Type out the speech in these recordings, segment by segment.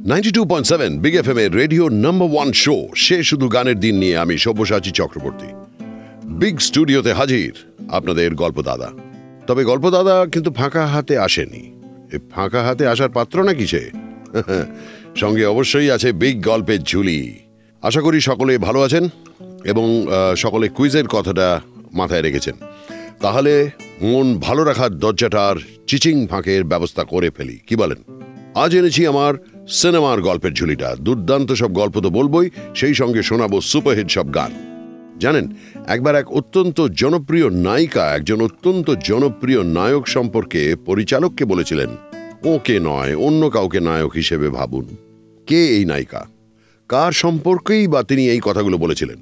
92.7 big FM এর radio number 1 show সে শুধু গানের দিন নিয়ে আমি সব্যসাচী চক্রবর্তী বিগ স্টুডিওতে হাজির আপনাদের গল্পদাদা। তবে গল্পদাদা কিন্তু ফাঁকা হাতে আসেনি। এই ফাঁকা হাতে আসার পাত্র নাকি সে? সঙ্গে অবশ্যই আছে বিগ গল্পের ঝুলি। আশা করি সকলে ভালো আছেন এবং সকলে কুইজের কথাটা মাথায় রেখেছেন। তাহলে মন ভালো রাখার দরজাটার চিচিং ফাঁকের ব্যবস্থা করে ফেলি, কি বলেন? আজ এনেছি আমার সিনেমার গল্পের ঝুলিটা। দুর্দান্ত সব গল্প তো বলবই, সেই সঙ্গে শোনাবো সুপারহিট সব গান। জানেন, একবার এক অত্যন্ত জনপ্রিয় নায়িকা একজন অত্যন্ত জনপ্রিয় নায়ক সম্পর্কে পরিচালককে বলেছিলেন, ওকে নয় অন্য কাউকে নায়ক হিসেবে ভাবুন। কে এই নায়িকা? কার সম্পর্কেই বা তিনি এই কথাগুলো বলেছিলেন?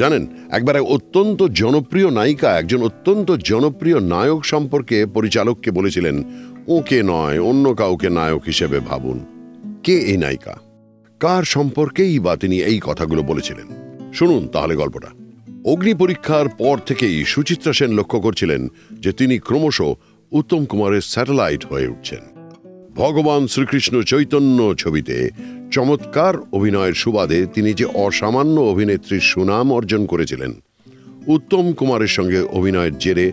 জানেন, একবার এক অত্যন্ত জনপ্রিয় নায়িকা একজন অত্যন্ত জনপ্রিয় নায়ক সম্পর্কে পরিচালককে বলেছিলেন, ওকে নয় অন্য কাউকে নায়ক হিসেবে ভাবুন। কে এই নায়িকা? কার সম্পর্কেই বা তিনি এই কথাগুলো বলেছিলেন? শুনুন তাহলে গল্পটা। অগ্নি পরীক্ষার পর থেকেই সুচিত্রা সেন লক্ষ্য করছিলেন যে তিনি ক্রমশ উত্তম কুমারের স্যাটেলাইট হয়ে উঠছেন। ভগবান শ্রীকৃষ্ণ চৈতন্য ছবিতে চমৎকার অভিনয়ের সুবাদে তিনি যে অসামান্য অভিনেত্রীর সুনাম অর্জন করেছিলেন, উত্তম কুমারের সঙ্গে অভিনয়ের জেরে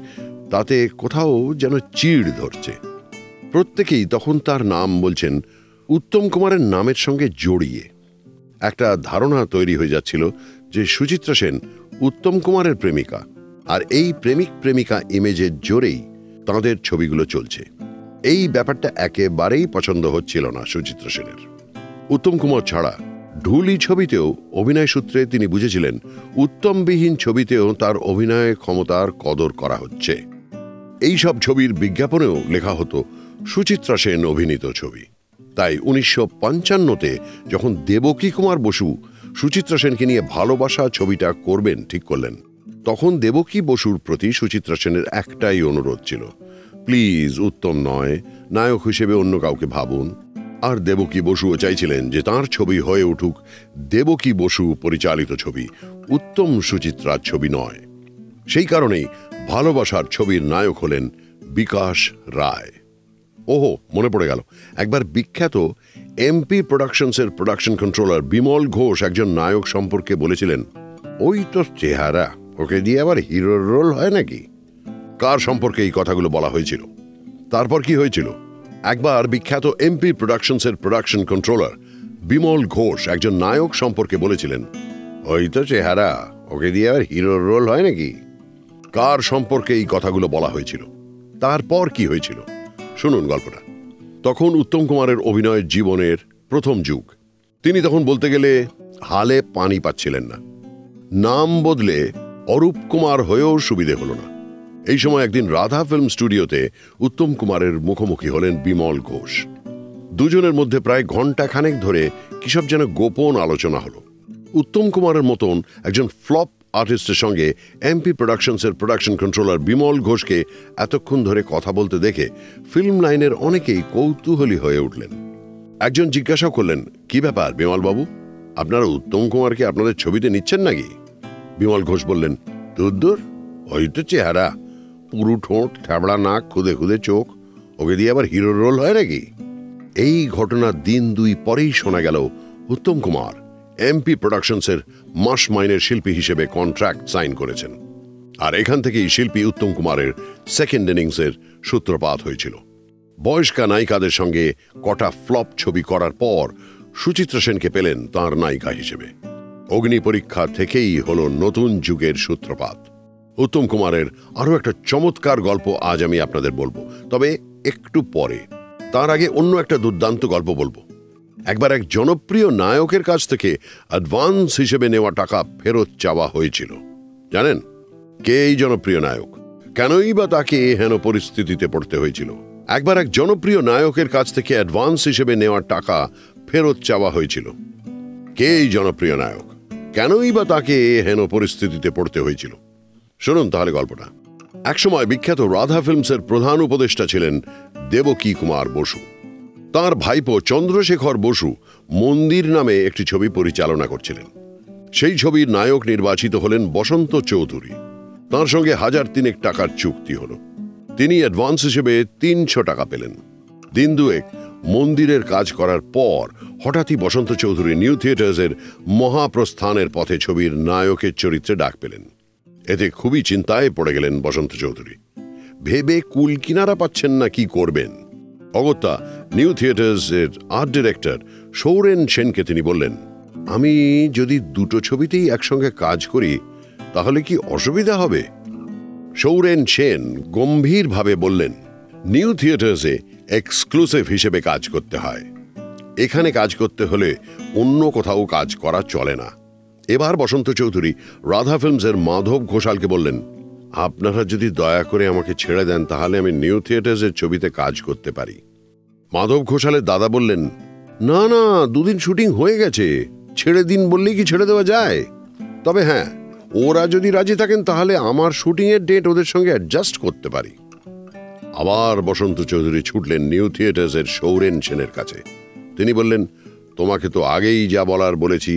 তাতে কোথাও যেন চিড় ধরছে। প্রত্যেকেই তখন তার নাম বলছেন উত্তম কুমারের নামের সঙ্গে জড়িয়ে। একটা ধারণা তৈরি হয়ে যাচ্ছিল যে সুচিত্রা সেন উত্তম কুমারের প্রেমিকা, আর এই প্রেমিক প্রেমিকা ইমেজের জোরেই তাঁদের ছবিগুলো চলছে। এই ব্যাপারটা একেবারেই পছন্দ হচ্ছিল না সুচিত্রা সেনের। উত্তম কুমার ছাড়া ঢুলি ছবিতেও অভিনয় সূত্রে তিনি বুঝেছিলেন উত্তমবিহীন ছবিতেও তার অভিনয় ক্ষমতার কদর করা হচ্ছে। এই সব ছবির বিজ্ঞাপনেও লেখা হতো সুচিত্রা সেন অভিনীত ছবি। তাই 1955-তে যখন দেবকী কুমার বসু সুচিত্রা সেনকে নিয়ে ভালোবাসা ছবিটা করবেন ঠিক করলেন, তখন দেবকী বসুর প্রতি সুচিত্রা সেনের একটাই অনুরোধ ছিল, প্লিজ উত্তম নয় নায়ক হিসেবে অন্য কাউকে ভাবুন। আর দেবকী বসুও চাইছিলেন যে তাঁর ছবি হয়ে উঠুক দেবকী বসু পরিচালিত ছবি, উত্তম সুচিত্রার ছবি নয়। সেই কারণেই ভালোবাসার ছবির নায়ক হলেন বিকাশ রায়। ওহো, মনে পড়ে গেল, একবার বিখ্যাত এমপি প্রোডাকশনসের প্রোডাকশন কন্ট্রোলার বিমল ঘোষ একজন নায়ক সম্পর্কে বলেছিলেন, ওই তো চেহারা, ওকে দিয়ে আবার হিরোর রোল হয় নাকি? কার সম্পর্কে এই কথাগুলো বলা হয়েছিল? তারপর কি হয়েছিল? একবার বিখ্যাত এমপি প্রোডাকশনসের প্রোডাকশন কন্ট্রোলার বিমল ঘোষ একজন নায়ক সম্পর্কে বলেছিলেন, ওই তো চেহারা, ওকে দিয়ে আবার হিরোর রোল হয় নাকি? কার সম্পর্কে এই কথাগুলো বলা হয়েছিল? তারপর কি হয়েছিল? শুনুন গল্পটা। তখন উত্তম কুমারের অভিনয়ের জীবনের প্রথম যুগ। তিনি তখন বলতে গেলে হালে পানি পাচ্ছিলেন না। নাম বদলে অরূপ কুমার হয়েও সুবিধে হল না। এই সময় একদিন রাধা ফিল্ম স্টুডিওতে উত্তম কুমারের মুখোমুখি হলেন বিমল ঘোষ। দুজনের মধ্যে প্রায় ঘন্টা খানেক ধরে কিসব যেন গোপন আলোচনা হলো। উত্তম কুমারের মতন একজন ফ্লপ আর্টিস্টের সঙ্গে এমপি প্রোডাকশনসের প্রোডাকশন কন্ট্রোলার বিমল ঘোষকে এতক্ষণ ধরে কথা বলতে দেখে ফিল্ম লাইনের অনেকেই কৌতূহলী হয়ে উঠলেন। একজন জিজ্ঞাসা করলেন, কি ব্যাপার বিমল বাবু, আপনারা উত্তম কুমারকে আপনাদের ছবিতে নিচ্ছেন নাকি? বিমল ঘোষ বললেন, দূর, ওই তো চেহারা, পুরু ঠোঁট, থ্যাবড়া নাক, খুদে খুদে চোখ, ওকে দিয়ে আবার হিরোর রোল হয় নাকি? এই ঘটনার দিন দুই পরেই শোনা গেল উত্তম কুমার এমপি প্রোডাকশনসের মাস মাইনের শিল্পী হিসেবে কন্ট্রাক্ট সাইন করেছেন। আর এখান থেকেই শিল্পী উত্তম কুমারের সেকেন্ড ইনিংসের সূত্রপাত হয়েছিল। বয়স্কা নায়িকাদের সঙ্গে কটা ফ্লপ ছবি করার পর সুচিত্রা সেনকে পেলেন তাঁর নায়িকা হিসেবে। অগ্নি পরীক্ষা থেকেই হলো নতুন যুগের সূত্রপাত। উত্তম কুমারের আরও একটা চমৎকার গল্প আজ আমি আপনাদের বলবো, তবে একটু পরে। তার আগে অন্য একটা দুর্দান্ত গল্প বলবো। একবার এক জনপ্রিয় নায়কের কাছ থেকে অ্যাডভান্স হিসেবে নেওয়া টাকা ফেরত চাওয়া হয়েছিল। জানেন কে এই জনপ্রিয় নায়ক? কেনই বা তাকে হেন পরিস্থিতিতে পড়তে হয়েছিল? একবার এক জনপ্রিয় নায়কের কাছ থেকে অ্যাডভান্স হিসেবে নেওয়া টাকা ফেরত চাওয়া হয়েছিল। কে এই জনপ্রিয় নায়ক? কেনই বা তাকে হেন পরিস্থিতিতে পড়তে হয়েছিল? শুনুন তাহলে গল্পটা। একসময় বিখ্যাত রাধা ফিল্মসের প্রধান উপদেষ্টা ছিলেন দেবকী কুমার বসু। তাঁর ভাইপো চন্দ্রশেখর বসু মন্দির নামে একটি ছবি পরিচালনা করছিলেন। সেই ছবির নায়ক নির্বাচিত হলেন বসন্ত চৌধুরী। তাঁর সঙ্গে 1003 টাকার চুক্তি হল। তিনি অ্যাডভান্স হিসেবে 300 টাকা পেলেন। দিন দুয়েক মন্দিরের কাজ করার পর হঠাৎই বসন্ত চৌধুরী নিউ থিয়েটার্সের মহাপ্রস্থানের পথে ছবির নায়কের চরিত্রে ডাক পেলেন। এতে খুবই চিন্তায় পড়ে গেলেন বসন্ত চৌধুরী। ভেবে কুল কিনারা পাচ্ছেন না কি করবেন। অগত্যা নিউ থিয়েটার্সের আর্ট ডিরেক্টর সৌরেন সেনকে তিনি বললেন, আমি যদি দুটো ছবিতেই একসঙ্গে কাজ করি তাহলে কি অসুবিধা হবে? সৌরেন সেন গম্ভীরভাবে বললেন, নিউ থিয়েটার্সে এক্সক্লুসিভ হিসেবে কাজ করতে হয়। এখানে কাজ করতে হলে অন্য কোথাও কাজ করা চলে না। এবার বসন্ত চৌধুরী রাধা ফিল্মসের মাধব ঘোষালকে বললেন, আপনারা যদি দয়া করে আমাকে ছেড়ে দেন তাহলে আমি নিউ থিয়েটার্সের ছবিতে কাজ করতে পারি। মাধব ঘোষালের দাদা বললেন, না না, দুদিন শুটিং হয়ে গেছে, ছেড়ে দিন বললেই কি ছেড়ে দেওয়া যায়? তবে হ্যাঁ, ওরা যদি রাজি থাকেন তাহলে আমার শুটিংয়ের ডেট ওদের সঙ্গে অ্যাডজাস্ট করতে পারি। আবার বসন্ত চৌধুরী ছুটলেন নিউ থিয়েটার্সের সৌরেন সেনের কাছে। তিনি বললেন, তোমাকে তো আগেই যা বলার বলেছি,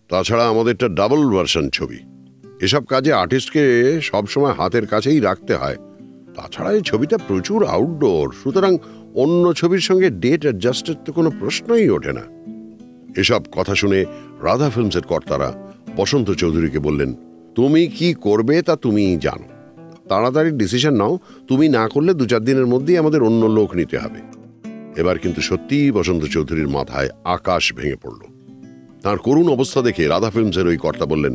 তাছাড়া আমাদেরটা ডাবল ভার্সন ছবি। এসব কাজে আর্টিস্টকে সবসময় হাতের কাছেই রাখতে হয়। তাছাড়া এই ছবিটা প্রচুর আউটডোর, সুতরাং অন্য ছবির সঙ্গে ডেট অ্যাডজাস্টের তো কোনো প্রশ্নই ওঠে না। এসব কথা শুনে রাধা ফিল্মসের কর্তারা বসন্ত চৌধুরীকে বললেন, তুমি কি করবে তা তুমিই জানো, তাড়াতাড়ি ডিসিশন নাও, তুমি না করলে 2-4 দিনের মধ্যেই আমাদের অন্য লোক নিতে হবে। এবার কিন্তু সত্যিই বসন্ত চৌধুরীর মাথায় আকাশ ভেঙে পড়ল। তার করুণ অবস্থা দেখে রাধা ফিল্মসের ওই কর্তা বললেন,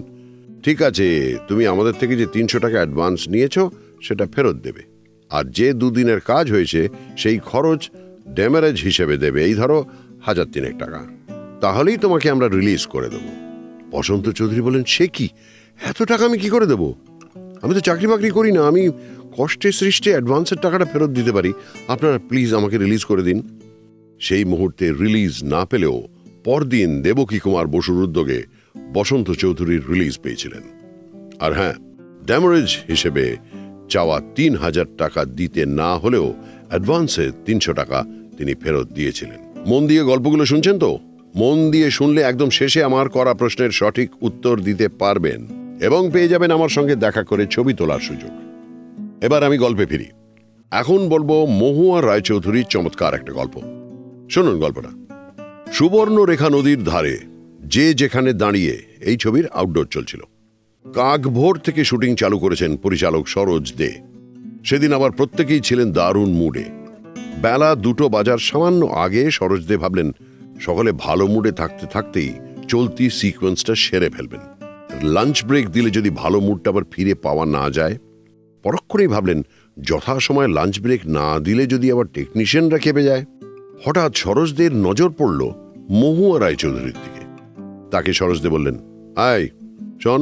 ঠিক আছে, তুমি আমাদের থেকে যে 300 টাকা অ্যাডভান্স নিয়েছ সেটা ফেরত দেবে, আর যে 2 দিনের কাজ হয়েছে সেই খরচ ড্যামারেজ হিসেবে দেবে, এই ধরো 1003 টাকা, তাহলেই তোমাকে আমরা রিলিজ করে দেব। বসন্ত চৌধুরী বলেন, সে কি, এত টাকা আমি কি করে দেব? আমি তো চাকরি বাকরি করি না, আমি কষ্টে সৃষ্টে অ্যাডভান্সের টাকাটা ফেরত দিতে পারি, আপনারা প্লিজ আমাকে রিলিজ করে দিন। সেই মুহূর্তে রিলিজ না পেলেও পরদিন দেবকী কুমার বসুর উদ্যোগে বসন্ত চৌধুরীর রিলিজ পেয়েছিলেন। আর হ্যাঁ, ড্যামারেজ হিসেবে চাওয়া 3000 টাকা দিতে না হলেও অ্যাডভান্সে 300 টাকা তিনি ফেরত দিয়েছিলেন। মন দিয়ে গল্পগুলো শুনছেন তো? মন দিয়ে শুনলে একদম শেষে আমার করা প্রশ্নের সঠিক উত্তর দিতে পারবেন এবং পেয়ে যাবেন আমার সঙ্গে দেখা করে ছবি তোলার সুযোগ। এবার আমি গল্পে ফিরি। এখন বলবো মহুয়া রায়চৌধুরীর চমৎকার একটা গল্প। শুনুন গল্পটা। সুবর্ণরেখা নদীর ধারে যে যেখানে দাঁড়িয়ে এই ছবির আউটডোর চলছিল। কাকভোর থেকে শুটিং চালু করেছেন পরিচালক সরোজ দে। সেদিন আবার প্রত্যেকেই ছিলেন দারুণ মুডে। বেলা 2টো বাজার সামান্য আগে সরোজ দে ভাবলেন সকলে ভালো মুডে থাকতে থাকতেই চলতি সিকোয়েন্সটা সেরে ফেলবেন। লাঞ্চ ব্রেক দিলে যদি ভালো মুডটা আবার ফিরে পাওয়া না যায়। পরক্ষণেই ভাবলেন যথাসময়ে লাঞ্চ ব্রেক না দিলে যদি আবার টেকনিশিয়ানরা খেপে যায়। হঠাৎ সরোজদের নজর পড়ল মহুয়া রায়চৌধুরীর দিকে। তাকে সরোজদে বললেন, আয় শোন,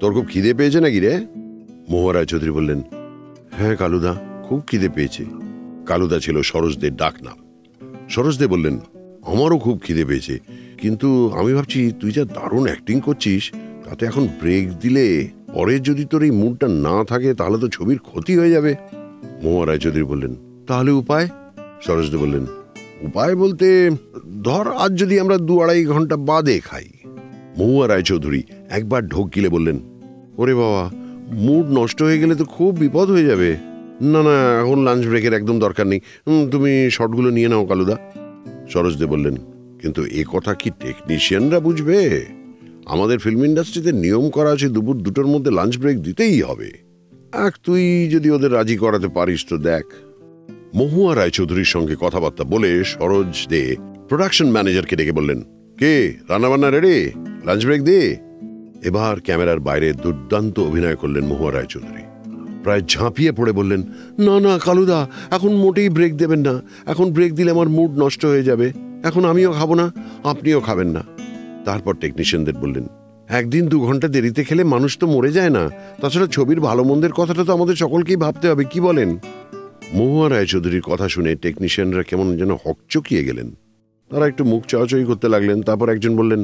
তোর খুব খিদে পেয়েছে নাকি রে? মহুয়া রায়চৌধুরী বললেন, হ্যাঁ কালুদা, খুব খিদে পেয়েছে। কালুদা ছিল সরোজদের ডাক নাম। সরোজদে বললেন, আমারও খুব খিদে পেয়েছে, কিন্তু আমি ভাবছি তুই যা দারুণ অ্যাক্টিং করছিস, তাতে এখন ব্রেক দিলে পরে যদি তোর এই মুডটা না থাকে তাহলে তো ছবির ক্ষতি হয়ে যাবে। মহুয়া রায়চৌধুরী বললেন, তাহলে উপায়? সরোজদে বললেন, উপায় বলতে ধর আজ যদি আমরা 2-2.5 ঘন্টা বাদে খাই। মহুয়া রায়চৌধুরী একবার ঢোক গিলে বললেন, ওরে বাবা, মুড নষ্ট হয়ে গেলে তো খুব বিপদ হয়ে যাবে। না না, এখন লাঞ্চ ব্রেকের একদম দরকার নেই, তুমি শর্টগুলো নিয়ে নাও কালুদা। সরোজদে বললেন, কিন্তু এ কথা কি টেকনিশিয়ানরা বুঝবে? আমাদের ফিল্ম ইন্ডাস্ট্রিতে নিয়ম করা আছে দুপুর 2টোর মধ্যে লাঞ্চ ব্রেক দিতেই হবে। তুই যদি ওদের রাজি করাতে পারিস তো দেখ। মহুয়া রায়চৌধুরীর সঙ্গে কথাবার্তা বলে সরোজ দে প্রোডাকশন ম্যানেজারকে ডেকে বললেন, কে রান্নাবান্না রেডি, লাঞ্চ ব্রেক দে। এবার ক্যামেরার বাইরে দুর্দান্ত অভিনয় করলেন মহুয়া রায়চৌধুরী। প্রায় ঝাঁপিয়ে পড়ে বললেন, না না কালুদা, এখন মোটেই ব্রেক দেবেন না, এখন ব্রেক দিলে আমার মুড নষ্ট হয়ে যাবে, এখন আমিও খাবো না, আপনিও খাবেন না। তারপর টেকনিশিয়ানদের বললেন, 1-2 ঘন্টা দেরিতে খেলে মানুষ তো মরে যায় না, তাছাড়া ছবির ভালো মন্দের কথাটা তো আমাদের সকলকেই ভাবতে হবে, কি বলেন? মহুয়া রায়চৌধুরীর কথা শুনে টেকনিশিয়ানরা কেমন যেন হকচকিয়ে গেলেন। তারা একটু মুখ চাওয়াচাই করতে লাগলেন। তারপর একজন বললেন,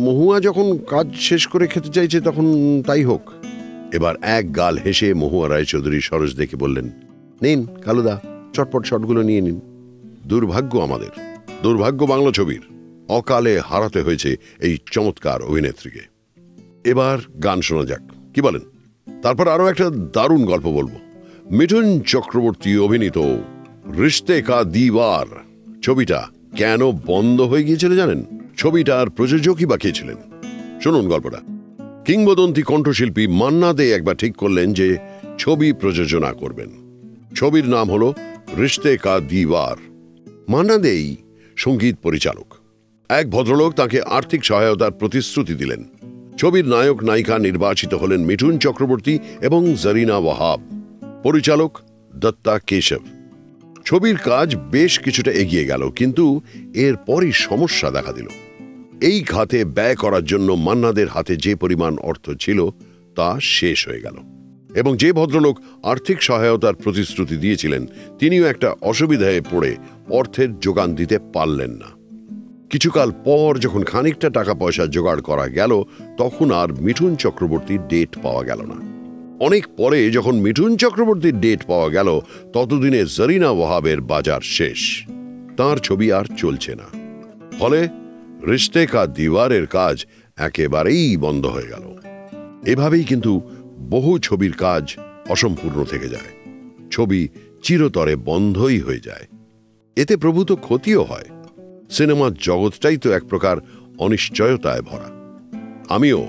মহুয়া যখন কাজ শেষ করে খেতে চাইছে তখন তাই হোক। এবার এক গাল হেসে মহুয়া রায়চৌধুরী সরোজ দেখে বললেন, নিন কালুদা, চটপট শটগুলো নিয়ে নিন। দুর্ভাগ্য আমাদের, দুর্ভাগ্য বাংলা ছবির, অকালে হারাতে হয়েছে এই চমৎকার অভিনেত্রীকে। এবার গান শোনা যাক, কি বলেন? তারপর আরো একটা দারুণ গল্প বলবো। মিঠুন চক্রবর্তী অভিনীত রিশতে কা দিওয়ার ছবিটা কেন বন্ধ হয়ে গিয়েছিল জানেন? ছবিটার প্রযোজকই বা কে ছিলেন? শুনুন গল্পটা। কিংবদন্তি কণ্ঠশিল্পী মান্না দে একবার ঠিক করলেন যে ছবি প্রযোজনা করবেন। ছবির নাম হলো রিশতে কা দিওয়ার। মান্না দেই সঙ্গীত পরিচালক। এক ভদ্রলোক তাকে আর্থিক সহায়তার প্রতিশ্রুতি দিলেন। ছবির নায়ক নায়িকা নির্বাচিত হলেন মিঠুন চক্রবর্তী এবং জরিনা ওয়াহাব, পরিচালক দত্তা কেশব। ছবির কাজ বেশ কিছুটা এগিয়ে গেল, কিন্তু এরপরই সমস্যা দেখা দিল। এই খাতে ব্যয় করার জন্য মান্নাদের হাতে যে পরিমাণ অর্থ ছিল তা শেষ হয়ে গেল, এবং যে ভদ্রলোক আর্থিক সহায়তার প্রতিশ্রুতি দিয়েছিলেন তিনিও একটা অসুবিধায় পড়ে অর্থের যোগান দিতে পারলেন না। কিছুকাল পর যখন খানিকটা টাকা পয়সা জোগাড় করা গেল, তখন আর মিঠুন চক্রবর্তীর ডেট পাওয়া গেল না। অনেক পরে যখন মিঠুন চক্রবর্তীর ডেট পাওয়া গেল, ততদিনে জরিনা ওয়াহাবের বাজার শেষ। তার ছবি আর চলছে না। ফলে রিশতে কা দিওয়ারের কাজ একেবারেই বন্ধ হয়ে গেল। এভাবেই কিন্তু বহু ছবির কাজ অসম্পূর্ণ থেকে যায়। ছবি চিরতরে বন্ধই হয়ে যায়। এতে প্রভূত ক্ষতিও হয়। সিনেমার জগৎটাই তো এক প্রকার অনিশ্চয়তায় ভরা। আমিও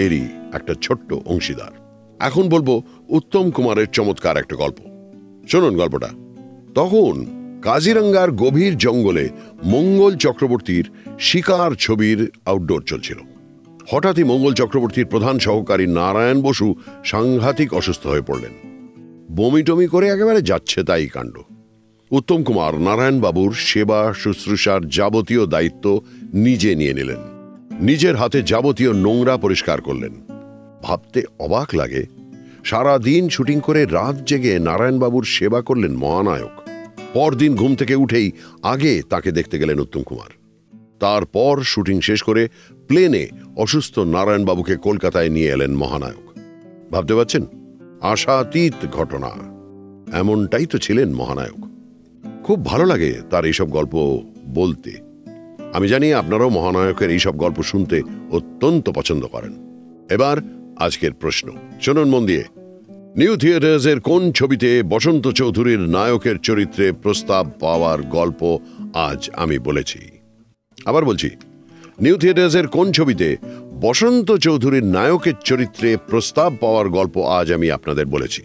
এরই একটা ছোট্ট অংশীদার। এখন বলবো উত্তম কুমারের চমৎকার একটা গল্প। শুনুন গল্পটা। তখন কাজিরাঙ্গার গভীর জঙ্গলে মঙ্গল চক্রবর্তীর শিকার ছবির আউটডোর চলছিল। হঠাৎই মঙ্গল চক্রবর্তীর প্রধান সহকারী নারায়ণ বসু সাংঘাতিক অসুস্থ হয়ে পড়লেন। বমি টমি করে একেবারে যাচ্ছে তাই কাণ্ড। উত্তম কুমার নারায়ণবাবুর সেবা শুশ্রূষার যাবতীয় দায়িত্ব নিজে নিয়ে নিলেন। নিজের হাতে যাবতীয় নোংরা পরিষ্কার করলেন। ভাবতে অবাক লাগে, সারা দিন শুটিং করে রাত জেগে নারায়ণবাবুর সেবা করলেন মহানায়ক। পরদিন ঘুম থেকে উঠেই আগে তাকে দেখতে গেলেন উত্তম কুমার। তারপর শুটিং শেষ করে প্লেনে অসুস্থ নারায়ণবাবুকে কলকাতায় নিয়ে এলেন মহানায়ক। ভাবতে পারছেন? আশাতীত ঘটনা। এমনটাই তো ছিলেন মহানায়ক। খুব ভালো লাগে তার এইসব গল্প বলতে। আমি জানি আপনারাও মহানায়কের এইসব গল্প শুনতে অত্যন্ত পছন্দ করেন। এবার আজকের প্রশ্ন শুনুন মন দিয়ে। নিউ থিয়েটার্সের কোন ছবিতে বসন্ত চৌধুরীর নায়কের চরিত্রে প্রস্তাব পাওয়ার গল্প আজ আমি বলেছি? আবার বলছি, নিউ থিয়েটার্সের কোন ছবিতে বসন্ত চৌধুরীর নায়কের চরিত্রে প্রস্তাব পাওয়ার গল্প আজ আমি আপনাদের বলেছি?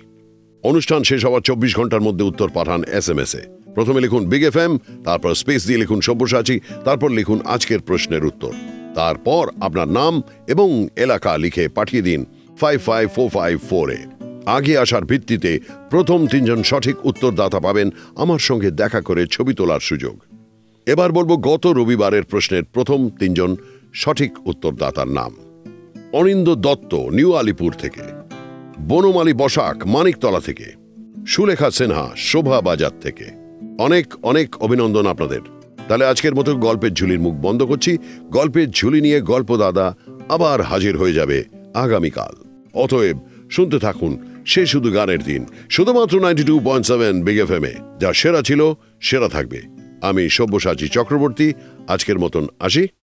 অনুষ্ঠান শেষ হওয়ার 24 ঘন্টার মধ্যে উত্তর পাঠান SMS এ। প্রথমে লিখুন বিগ FM, তারপর স্পেস দিয়ে লিখুন সব্যসাচী, তারপর লিখুন আজকের প্রশ্নের উত্তর, তারপর আপনার নাম এবং এলাকা লিখে পাঠিয়ে দিন 55454 এ। আগে আসার ভিত্তিতে প্রথম 3 জন সঠিক উত্তরদাতা পাবেন আমার সঙ্গে দেখা করে ছবি তোলার সুযোগ। এবার বলবো গত রবিবারের প্রশ্নের প্রথম 3 জন সঠিক উত্তরদাতার নাম। অনিন্দ দত্ত নিউ আলিপুর থেকে, বনমালী বসাক মানিকতলা থেকে, সুলেখা সিনহা শোভা বাজার থেকে। অনেক অনেক অভিনন্দন আপনাদের। তাহলে আজকের মতো গল্পের ঝুলির মুখ বন্ধ করছি। গল্পের ঝুলি নিয়ে গল্প দাদা আবার হাজির হয়ে যাবে আগামীকাল। অতএব শুনতে থাকুন সে শুধু গানের দিন, শুধুমাত্র 92.7 বিগ FM এ। যা সেরা ছিল সেরা থাকবে। আমি সব্যসাচী চক্রবর্তী আজকের মতন আসি।